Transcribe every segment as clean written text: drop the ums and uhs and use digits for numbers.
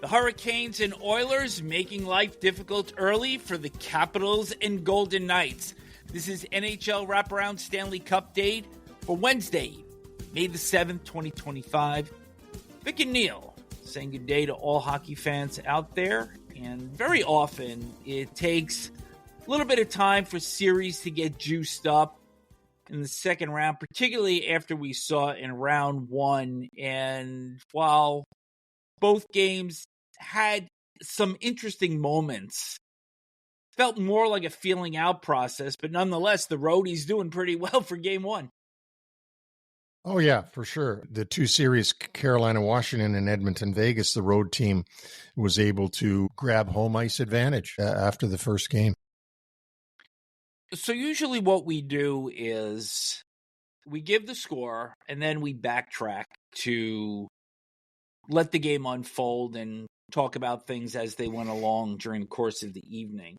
The Hurricanes and Oilers making life difficult early for the Capitals and Golden Knights. This is NHL Wraparound Stanley Cup date for Wednesday, May the 7th, 2025. Vic and Neil saying good day to all hockey fans out there. And very often it takes a little bit of time for series to get juiced up in the second round, particularly after we saw in round one. And while both games had some interesting moments, felt more like a feeling out process, but nonetheless, the roadies doing pretty well for game one. Oh, yeah, for sure. The two series, Carolina, Washington, and Edmonton, Vegas, the road team was able to grab home ice advantage after the first game. So usually what we do is we give the score and then we backtrack to let the game unfold and talk about things as they went along during the course of the evening.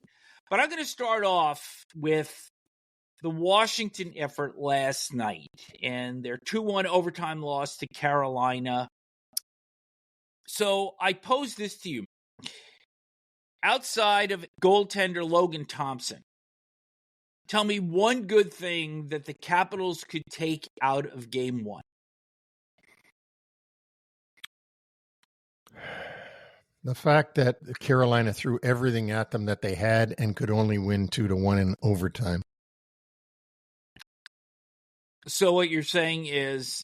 But I'm going to start off with the Washington effort last night and their 2-1 overtime loss to Carolina. So I pose this to you. Outside of goaltender Logan Thompson, tell me one good thing that the Capitals could take out of game one. The fact that Carolina threw everything at them that they had and could only win 2-1 in overtime. So what you're saying is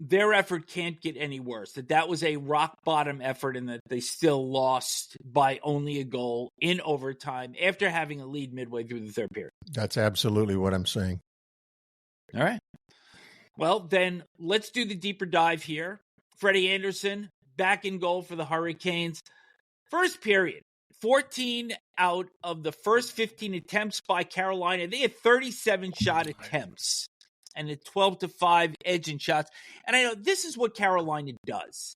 their effort can't get any worse, that was a rock-bottom effort and that they still lost by only a goal in overtime after having a lead midway through the third period. That's absolutely what I'm saying. All right. Well, then let's do the deeper dive here. Freddie Anderson back in goal for the Hurricanes. First period, 14 out of the first 15 attempts by Carolina. They had 37 shot attempts and a 12-5 edge in shots. And I know this is what Carolina does.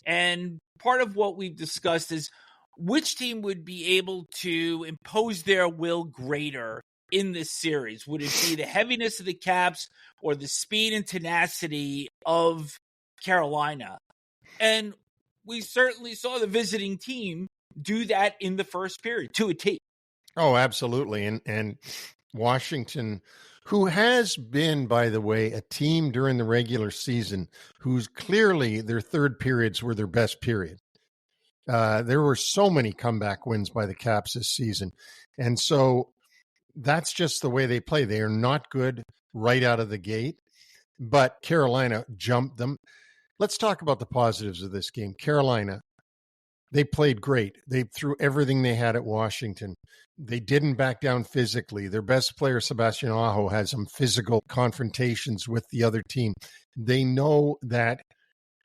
And part of what we've discussed is which team would be able to impose their will greater in this series. Would it be the heaviness of the Caps or the speed and tenacity of Carolina? And we certainly saw the visiting team do that in the first period to a T. Oh, absolutely. And Washington, who has been, by the way, a team during the regular season who's clearly their third periods were their best period. There were so many comeback wins by the Caps this season. And so that's just the way they play. They are not good right out of the gate, but Carolina jumped them. Let's talk about the positives of this game. Carolina, they played great. They threw everything they had at Washington. They didn't back down physically. Their best player, Sebastian Aho, had some physical confrontations with the other team. They know that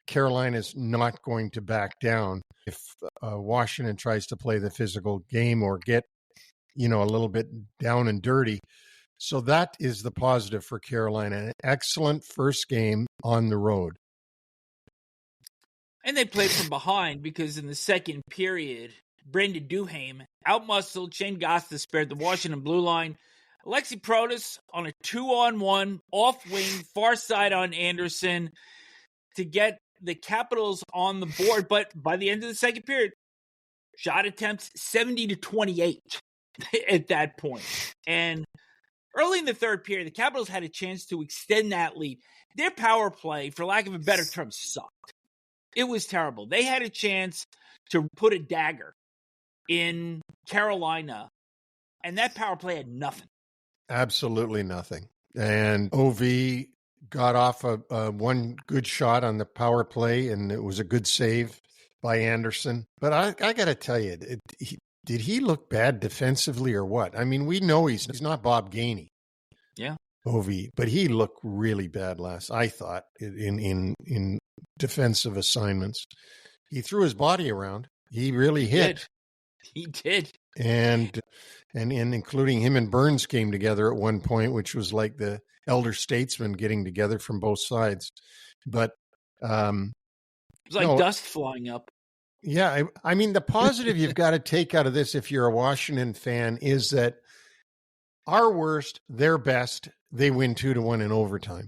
Carolina's not going to back down if Washington tries to play the physical game or get, a little bit down and dirty. So that is the positive for Carolina. An excellent first game on the road. And they played from behind because in the second period, Brendan Duhaime outmuscled Shane Gosta, spared the Washington blue line. Alexi Protas on a 2-on-1 off wing, far side on Anderson to get the Capitals on the board. But by the end of the second period, shot attempts 70-28 at that point. And early in the third period, the Capitals had a chance to extend that lead. Their power play, for lack of a better term, sucked. It was terrible. They had a chance to put a dagger in Carolina, and that power play had nothing. Absolutely nothing. And OV got off a one good shot on the power play, and it was a good save by Anderson. But I got to tell you, did he look bad defensively or what? I mean, we know he's not Bob Gainey. Yeah. OV, but he looked really bad I thought, in defensive assignments. He threw his body around. He really hit. He did. And including him and Burns came together at one point, which was like the elder statesmen getting together from both sides. But it was like dust flying up. Yeah, I mean, the positive you've got to take out of this, if you're a Washington fan, is that our worst, their best, they win 2-1 in overtime.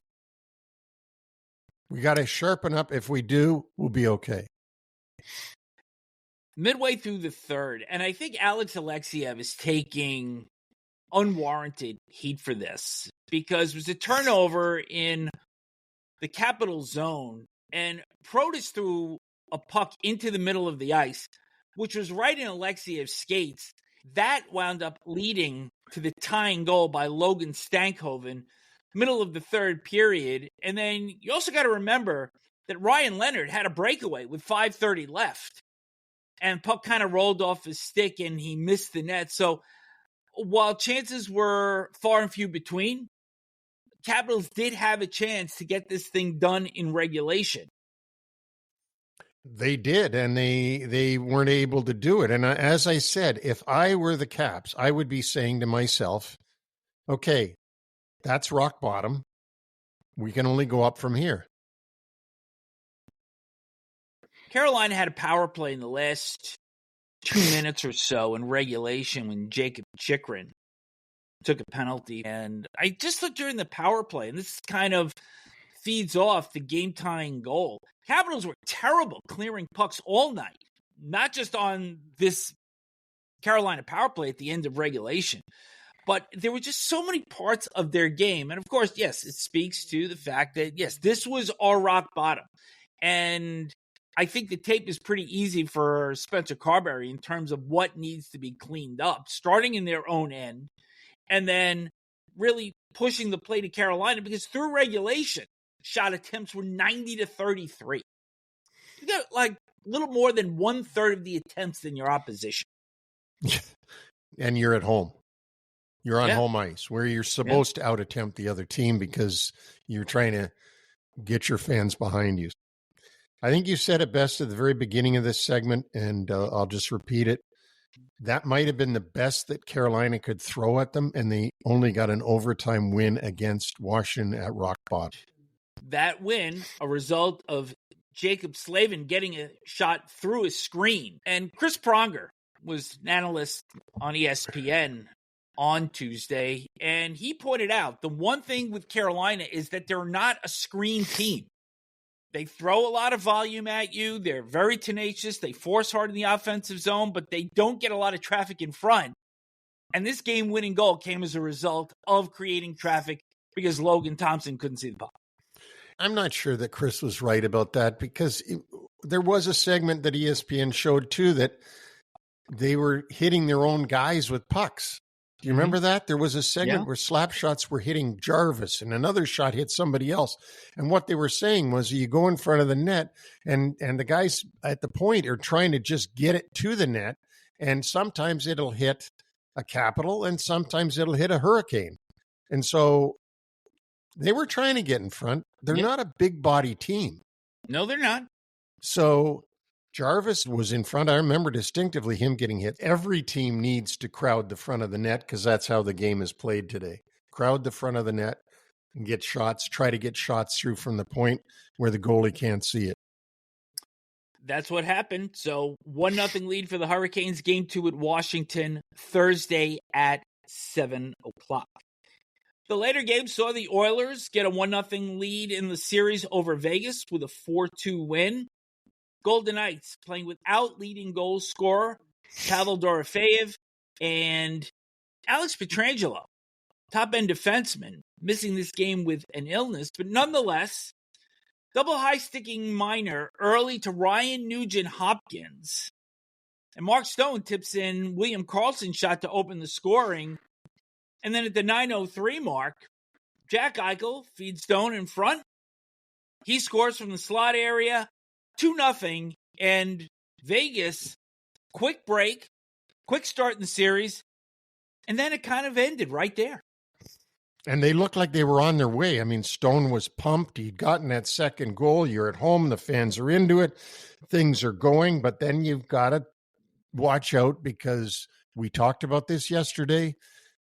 We got to sharpen up. If we do, we'll be okay. midway through the third, and I think Alex Alexiev is taking unwarranted heat for this because it was a turnover in the Capital Zone, and Protas threw a puck into the middle of the ice, which was right in Alexiev's skates. That wound up leading to the tying goal by Logan Stankhoven, middle of the third period. And then you also got to remember that Ryan Leonard had a breakaway with 5:30 left, and puck kind of rolled off his stick and he missed the net. So while chances were far and few between, Capitals did have a chance to get this thing done in regulation. They did, and they weren't able to do it. And as I said, if I were the Caps, I would be saying to myself, okay, that's rock bottom. We can only go up from here. Carolina had a power play in the last 2 minutes or so in regulation when Jacob Chychrun took a penalty. And I just looked during the power play, and this kind of feeds off the game-tying goal. Capitals were terrible clearing pucks all night, not just on this Carolina power play at the end of regulation, but there were just so many parts of their game. And of course, yes, it speaks to the fact that, yes, this was our rock bottom. And I think the tape is pretty easy for Spencer Carberry in terms of what needs to be cleaned up, starting in their own end, and then really pushing the play to Carolina, because through regulation, shot attempts were 90-33. You got like a little more than 1/3 of the attempts than your opposition. And you're at home. You're on home ice where you're supposed to out-attempt the other team because you're trying to get your fans behind you. I think you said it best at the very beginning of this segment, and I'll just repeat it. That might have been the best that Carolina could throw at them, and they only got an overtime win against Washington at rock bottom. That win, a result of Jacob Slavin getting a shot through a screen. And Chris Pronger was an analyst on ESPN on Tuesday, and he pointed out the one thing with Carolina is that they're not a screen team. They throw a lot of volume at you. They're very tenacious. They force hard in the offensive zone, but they don't get a lot of traffic in front. And this game-winning goal came as a result of creating traffic because Logan Thompson couldn't see the puck. I'm not sure that Chris was right about that, because there was a segment that ESPN showed too that they were hitting their own guys with pucks. Do you remember that? There was a segment where slap shots were hitting Jarvis and another shot hit somebody else. And what they were saying was you go in front of the net and the guys at the point are trying to just get it to the net. And sometimes it'll hit a Capital and sometimes it'll hit a Hurricane. And so they were trying to get in front. They're not a big body team. No, they're not. So Jarvis was in front. I remember distinctively him getting hit. Every team needs to crowd the front of the net because that's how the game is played today. Crowd the front of the net and get shots. Try to get shots through from the point where the goalie can't see it. That's what happened. So 1-0 lead for the Hurricanes. Game 2 at Washington Thursday at 7 o'clock. The later game saw the Oilers get a 1-0 lead in the series over Vegas with a 4-2 win. Golden Knights playing without leading goal scorer Pavel Dorofeyev and Alex Pietrangelo, top-end defenseman, missing this game with an illness. But nonetheless, double high-sticking minor early to Ryan Nugent-Hopkins. And Mark Stone tips in William Karlsson's shot to open the scoring. And then at the 9:03 mark, Jack Eichel feeds Stone in front. He scores from the slot area, 2-0, and Vegas, quick break, quick start in the series, and then it kind of ended right there. And they looked like they were on their way. I mean, Stone was pumped. He'd gotten that second goal. You're at home. The fans are into it. Things are going, but then you've got to watch out because we talked about this yesterday.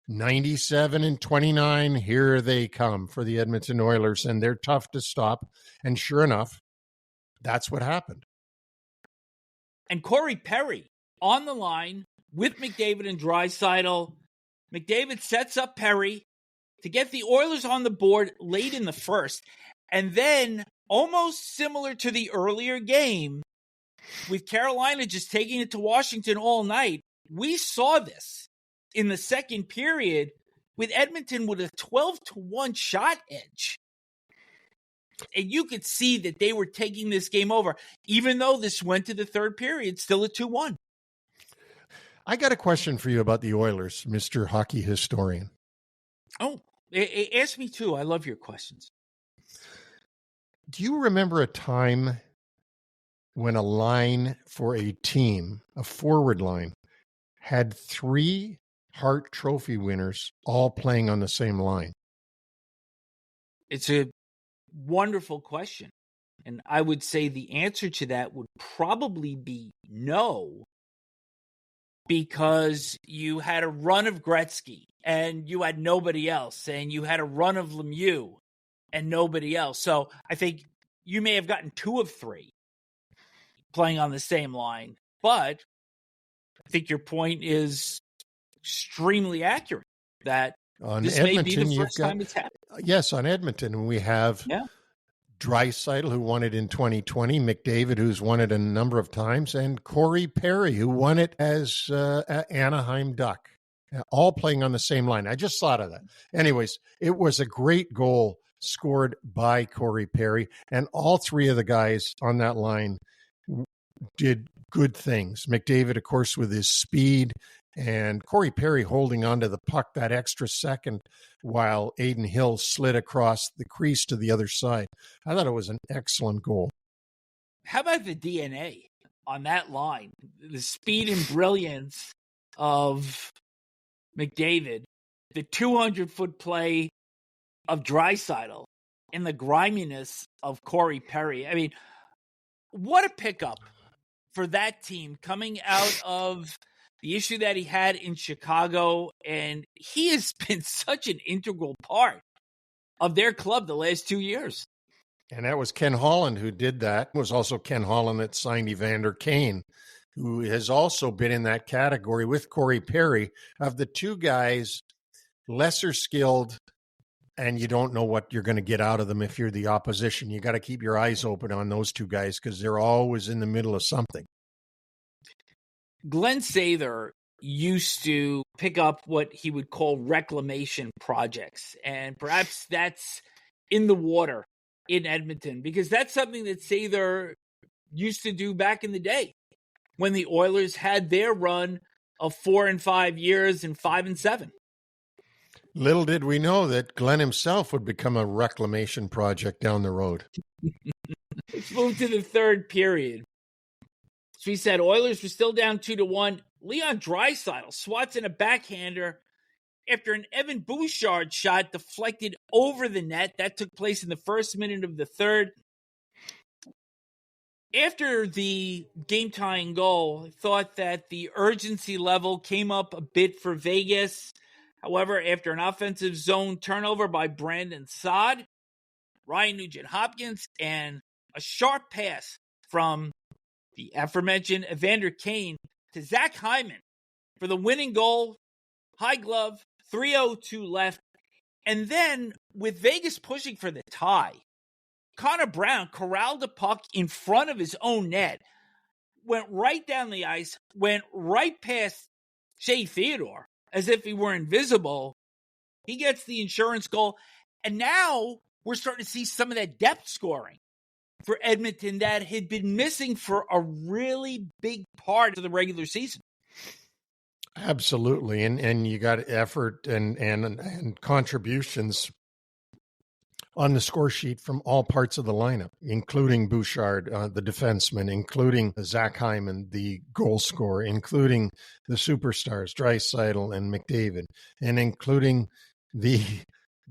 97-29, here they come for the Edmonton Oilers, and they're tough to stop. And sure enough, that's what happened. And Corey Perry on the line with McDavid and Draisaitl. McDavid sets up Perry to get the Oilers on the board late in the first. And then, almost similar to the earlier game, with Carolina just taking it to Washington all night, we saw this in the second period with Edmonton with a 12-1 shot edge. And you could see that they were taking this game over, even though this went to the third period, still at 2-1. I got a question for you about the Oilers, Mr. Hockey Historian. Oh, ask me too. I love your questions. Do you remember a time when a line for a team, a forward line, had 3 Hart Trophy winners all playing on the same line? It's a wonderful question. And I would say the answer to that would probably be no, because you had a run of Gretzky and you had nobody else, and you had a run of Lemieux and nobody else. So I think you may have gotten 2 of 3 playing on the same line, but I think your point is extremely accurate that On this Edmonton, may be the first time it's happened. Yes, on Edmonton, we have Draisaitl, who won it in 2020, McDavid, who's won it a number of times, and Corey Perry, who won it as Anaheim Duck, all playing on the same line. I just thought of that. Anyways, it was a great goal scored by Corey Perry, and all 3 of the guys on that line did good things. McDavid, of course, with his speed, and Corey Perry holding onto the puck that extra second while Aiden Hill slid across the crease to the other side. I thought it was an excellent goal. How about the DNA on that line? The speed and brilliance of McDavid, the 200-foot play of Draisaitl, and the griminess of Corey Perry. I mean, what a pickup for that team coming out of the issue that he had in Chicago. And he has been such an integral part of their club the last 2 years. And that was Ken Holland who did that. It was also Ken Holland that signed Evander Kane, who has also been in that category with Corey Perry of the 2 guys lesser skilled, and you don't know what you're going to get out of them if you're the opposition. You got to keep your eyes open on those 2 guys because they're always in the middle of something. Glenn Sather used to pick up what he would call reclamation projects, and perhaps that's in the water in Edmonton, because that's something that Sather used to do back in the day when the Oilers had their run of 4 and 5 years and 5 and 7. Little did we know that Glenn himself would become a reclamation project down the road. Let's move to the third period. So he said Oilers were still down 2-1. Leon Draisaitl swats in a backhander after an Evan Bouchard shot deflected over the net. That took place in the first minute of the third. After the game-tying goal, I thought that the urgency level came up a bit for Vegas. However, after an offensive zone turnover by Brandon Saad, Ryan Nugent-Hopkins, and a sharp pass from the aforementioned Evander Kane to Zach Hyman for the winning goal, high glove, 3:02 left. And then, with Vegas pushing for the tie, Connor Brown corralled the puck in front of his own net, went right down the ice, went right past Shea Theodore as if he were invisible. He gets the insurance goal. And now we're starting to see some of that depth scoring for Edmonton that had been missing for a really big part of the regular season. Absolutely. And you got effort and contributions on the score sheet from all parts of the lineup, including Bouchard, the defenseman, including Zach Hyman, the goal scorer, including the superstars, Draisaitl and McDavid, and including the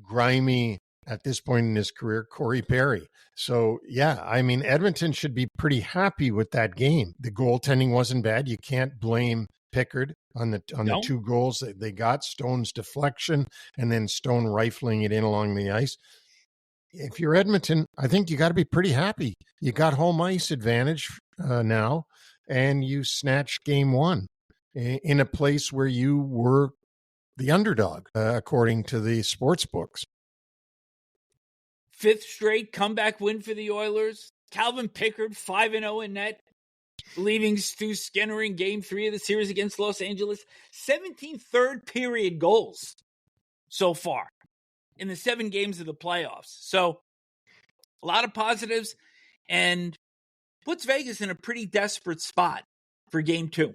grimy, at this point in his career, Corey Perry. So, yeah, I mean, Edmonton should be pretty happy with that game. The goaltending wasn't bad. You can't blame Pickard on the 2 goals that they got, Stone's deflection and then Stone rifling it in along the ice. If you're Edmonton, I think you got to be pretty happy. You got home ice advantage now, and you snatched game 1 in a place where you were the underdog, according to the sports books. 5th straight comeback win for the Oilers. Calvin Pickard, 5-0 in net. leaving Stu Skinner in Game 3 of the series against Los Angeles. 17 third-period goals so far in the 7 games of the playoffs. So a lot of positives, and puts Vegas in a pretty desperate spot for Game 2.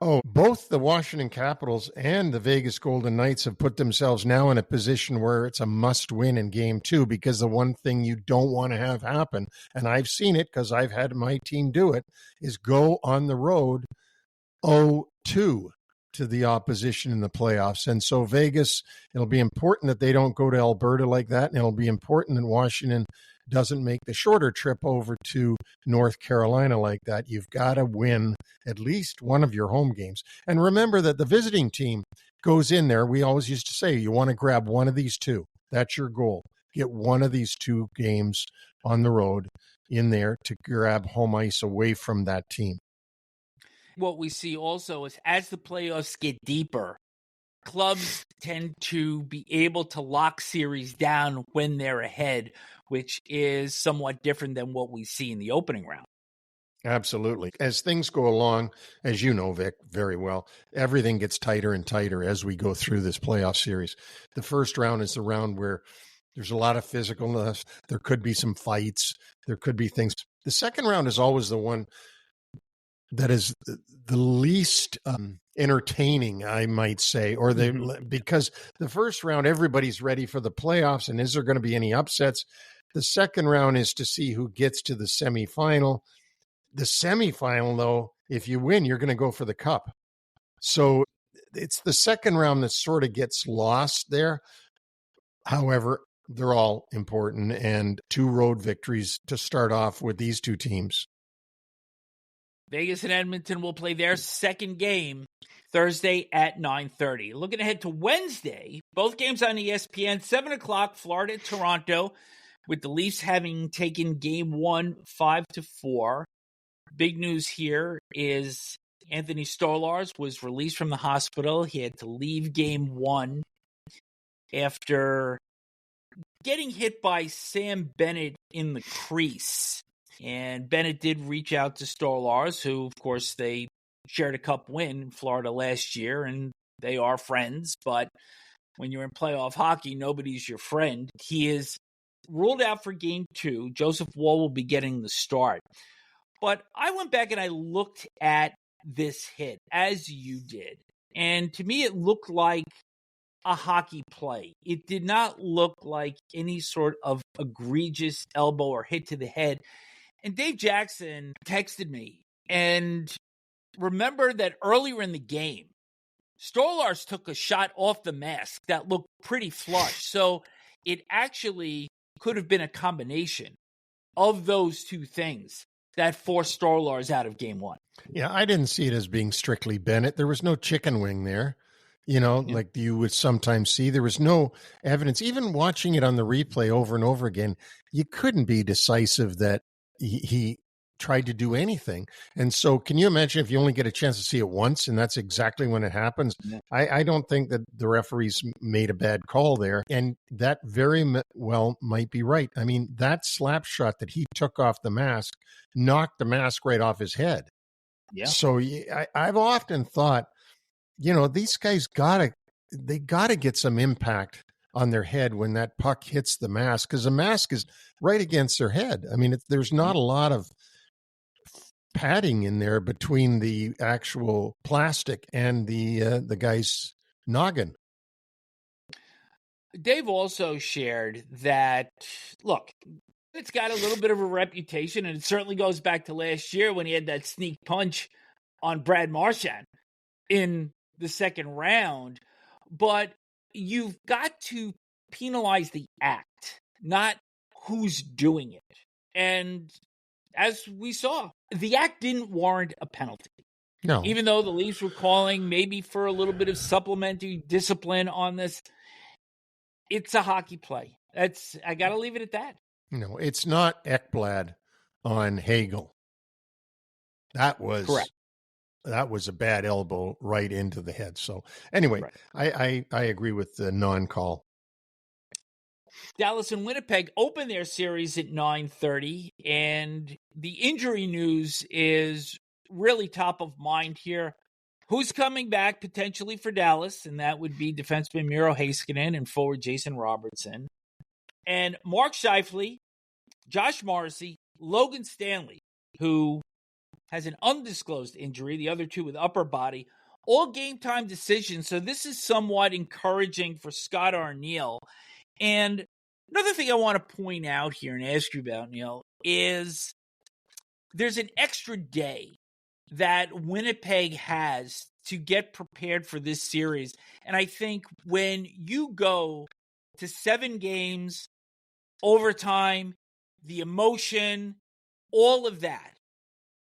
Oh, both the Washington Capitals and the Vegas Golden Knights have put themselves now in a position where it's a must-win in Game 2, because the one thing you don't want to have happen, and I've seen it because I've had my team do it, is go on the road 0-2 to the opposition in the playoffs. And so Vegas, it'll be important that they don't go to Alberta like that, and it'll be important that Washington doesn't make the shorter trip over to North Carolina like that. You've got to win at least one of your home games. And remember that the visiting team goes in there. We always used to say, you want to grab one of these two. That's your goal. Get one of these 2 games on the road in there to grab home ice away from that team. What we see also is, as the playoffs get deeper, clubs tend to be able to lock series down when they're ahead, which is somewhat different than what we see in the opening round. Absolutely. As things go along, as you know, Vic, very well, everything gets tighter and tighter as we go through this playoff series. The first round is the round where there's a lot of physicalness. There could be some fights. There could be things. The second round is always the one that is the least entertaining, I might say, or because the first round, everybody's ready for the playoffs, and is there going to be any upsets? The second round is to see who gets to the semifinal. The semifinal, though, if you win, you're going to go for the cup. So it's the second round that sort of gets lost there. However, they're all important, and 2 road victories to start off with these 2 teams. Vegas and Edmonton will play their second game Thursday at 9:30. Looking ahead to Wednesday, both games on ESPN, 7 o'clock, Florida at Toronto, with the Leafs having taken Game 1 5-4. Big news here is Anthony Stolarz was released from the hospital. He had to leave Game 1 after getting hit by Sam Bennett in the crease. And Bennett did reach out to Stolarz, who, of course, they shared a cup win in Florida last year, and they are friends. But when you're in playoff hockey, nobody's your friend. He is ruled out for Game 2. Joseph Woll will be getting the start. But I went back and I looked at this hit, as you did. And to me, it looked like a hockey play. It did not look like any sort of egregious elbow or hit to the head. And Dave Jackson texted me, and remember that earlier in the game, Stolarz took a shot off the mask that looked pretty flush. So it actually could have been a combination of those 2 things that forced Stolarz out of Game 1. Yeah, I didn't see it as being strictly Bennett. There was no chicken wing there, like you would sometimes see. There was no evidence. Even watching it on the replay over and over again, you couldn't be decisive that he tried to do anything. And so can you imagine if you only get a chance to see it once and that's exactly when it happens? Yeah. I don't think that the referees made a bad call there. And that very well might be right. I mean, that slap shot that he took off the mask knocked the mask right off his head. Yeah. So I've often thought, these guys gotta get some impact on their head when that puck hits the mask, because the mask is right against their head. I mean, there's not a lot of padding in there between the actual plastic and the guy's noggin. Dave also shared that, look, it's got a little bit of a reputation, and it certainly goes back to last year when he had that sneak punch on Brad Marchand in the second round. But you've got to penalize the act, not who's doing it. And as we saw, the act didn't warrant a penalty. No. Even though the Leafs were calling maybe for a little bit of supplementary discipline on this, it's a hockey play. I got to leave it at that. No, it's not Ekblad on Hagel. That was correct. That was a bad elbow right into the head. So anyway, right. I agree with the non-call. Dallas and Winnipeg open their series at 9:30, and the injury news is really top of mind here. Who's coming back potentially for Dallas? And that would be defenseman Miro Heiskanen and forward Jason Robertson. And Mark Scheifele, Josh Morrissey, Logan Stanley, who has an undisclosed injury, the other two with upper body, all game time decisions. So this is somewhat encouraging for Scott Arniel. And another thing I want to point out here and ask you about, Neil, is there's an extra day that Winnipeg has to get prepared for this series. And I think when you go to 7 games, overtime, the emotion, all of that,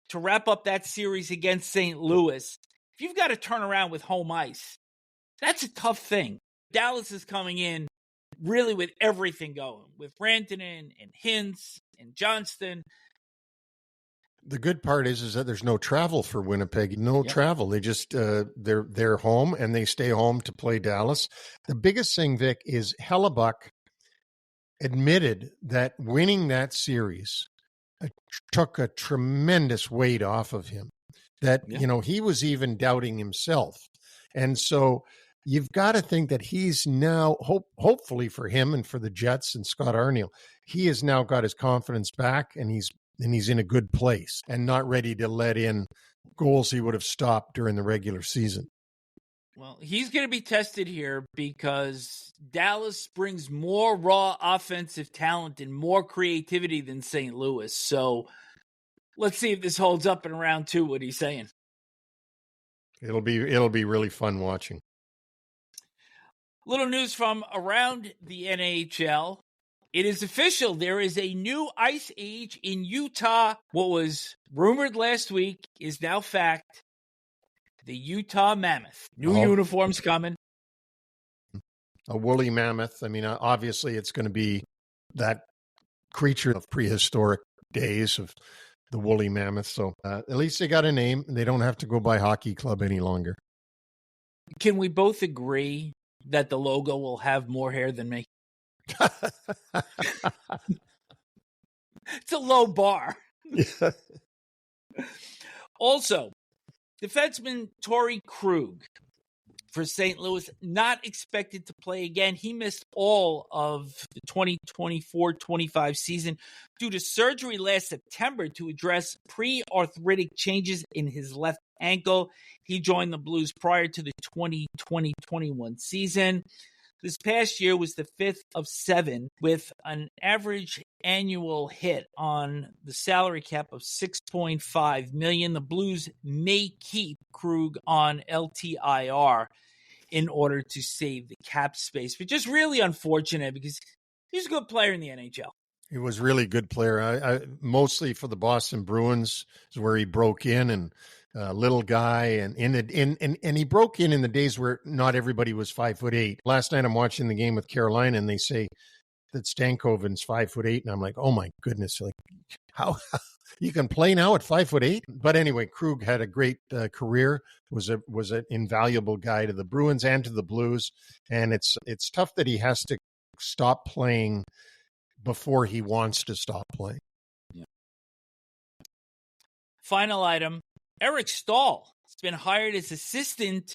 to wrap up that series against St. Louis, if you've got to turn around with home ice, that's a tough thing. Dallas is coming in really with everything going, with Rantanen and Hintz and Johnston. The good part is that there's no travel for Winnipeg. No travel. They just they're home and they stay home to play Dallas. The biggest thing, Vic, is Hellebuck admitted that winning that series took a tremendous weight off of him. That he was even doubting himself, and so you've got to think that he's now hopefully for him and for the Jets and Scott Arniel, he has now got his confidence back and he's in a good place and not ready to let in goals he would have stopped during the regular season. Well, he's going to be tested here because Dallas brings more raw offensive talent and more creativity than St. Louis. So let's see if this holds up in round 2, what he's saying. It'll be really fun watching. Little news from around the NHL. It is official. There is a new ice age in Utah. What was rumored last week is now fact. The Utah Mammoth. New uniforms coming. A woolly mammoth. I mean, obviously it's going to be that creature of prehistoric days of the woolly mammoth. So at least they got a name. They don't have to go by hockey club any longer. Can we both agree that the logo will have more hair than me? It's a low bar. Yeah. Also, defenseman Torrey Krug for St. Louis, not expected to play again. He missed all of the 2024-25 season due to surgery last September to address pre-arthritic changes in his left ankle. He joined the Blues prior to the 2020-21 season. This past year was the 5th of 7 with an average annual hit on the salary cap of $6.5 million. The Blues may keep Krug on LTIR in order to save the cap space, which is really unfortunate because he's a good player in the NHL. He was a really good player. I mostly for the Boston Bruins is where he broke in, and little guy, and he broke in the days where not everybody was 5'8". Last night I'm watching the game with Carolina, and they say that Stankoven's 5'8", and I'm like, oh my goodness, like how you can play now at 5'8"? But anyway, Krug had a great career. Was an invaluable guy to the Bruins and to the Blues, and it's tough that he has to stop playing before he wants to stop playing. Yeah. Final item. Eric Staal has been hired as assistant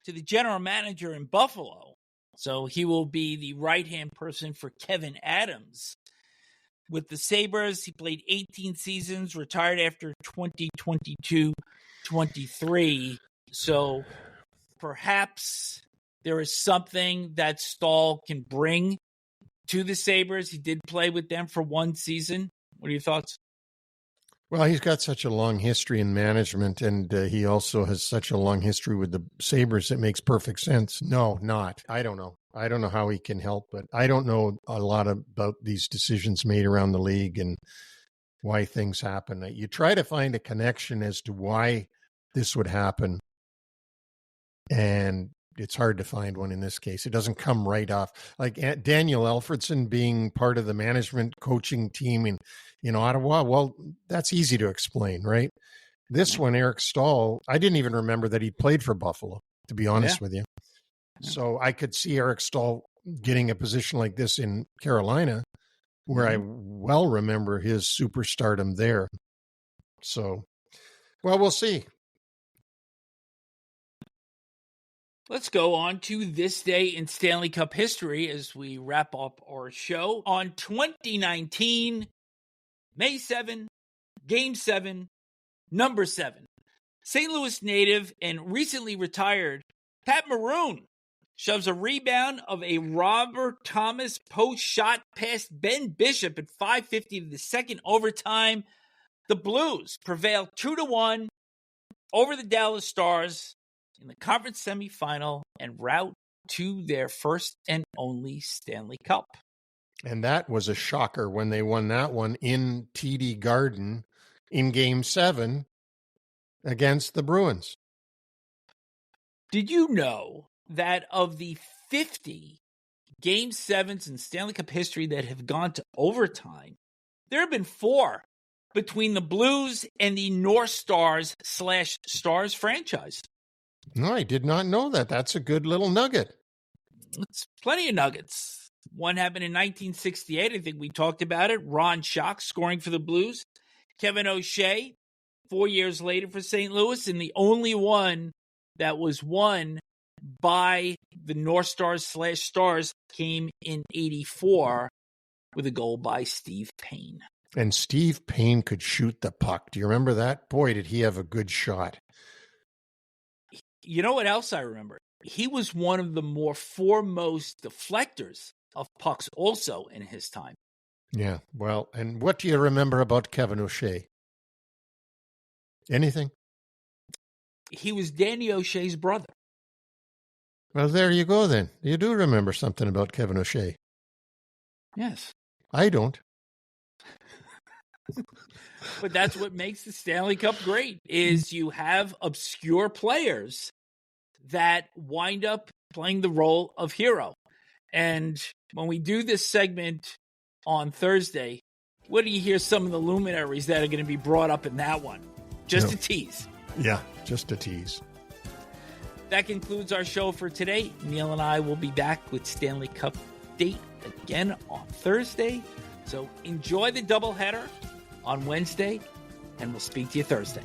to the general manager in Buffalo. So he will be the right-hand person for Kevin Adams. With the Sabres, he played 18 seasons, retired after 2022-23. So perhaps there is something that Staal can bring to the Sabres. He did play with them for 1 season. What are your thoughts? Well, he's got such a long history in management, and he also has such a long history with the Sabres. It makes perfect sense. No, not. I don't know. I don't know how he can help, but I don't know a lot about these decisions made around the league and why things happen. You try to find a connection as to why this would happen, and it's hard to find one in this case. It doesn't come right off. Like Daniel Alfredson being part of the management coaching team in Ottawa, well, that's easy to explain, right? This one, Eric Staal, I didn't even remember that he played for Buffalo, to be honest with you. So I could see Eric Staal getting a position like this in Carolina, where I well remember his superstardom there. So, well, we'll see. Let's go on to this day in Stanley Cup history as we wrap up our show. On 2019, May 7, Game 7, Number 7. St. Louis native and recently retired Pat Maroon shoves a rebound of a Robert Thomas post shot past Ben Bishop at 5:50 of the second overtime. The Blues prevail 2-1 over the Dallas Stars in the conference semifinal and route to their first and only Stanley Cup. And that was a shocker when they won that one in TD Garden in Game 7 against the Bruins. Did you know that of the 50 Game 7s in Stanley Cup history that have gone to overtime, there have been 4 between the Blues and the North Stars / Stars franchise? No, I did not know that. That's a good little nugget. It's plenty of nuggets. One happened in 1968. I think we talked about it. Ron Schock scoring for the Blues. Kevin O'Shea, 4 years later for St. Louis, and the only one that was won by the North Stars / Stars came in 84 with a goal by Steve Payne. And Steve Payne could shoot the puck. Do you remember that? Boy, did he have a good shot. You know what else I remember? He was one of the more foremost deflectors of pucks also in his time. Yeah, well, and what do you remember about Kevin O'Shea? Anything? He was Danny O'Shea's brother. Well, there you go then. You do remember something about Kevin O'Shea. Yes. I don't. But that's what makes the Stanley Cup great, is you have obscure players that wind up playing the role of hero. And when we do this segment on Thursday, what do you hear some of the luminaries that are going to be brought up in that one? Just a tease. Yeah, just a tease. That concludes our show for today. Neil and I will be back with Stanley Cup date again on Thursday. So enjoy the doubleheader on Wednesday, and we'll speak to you Thursday.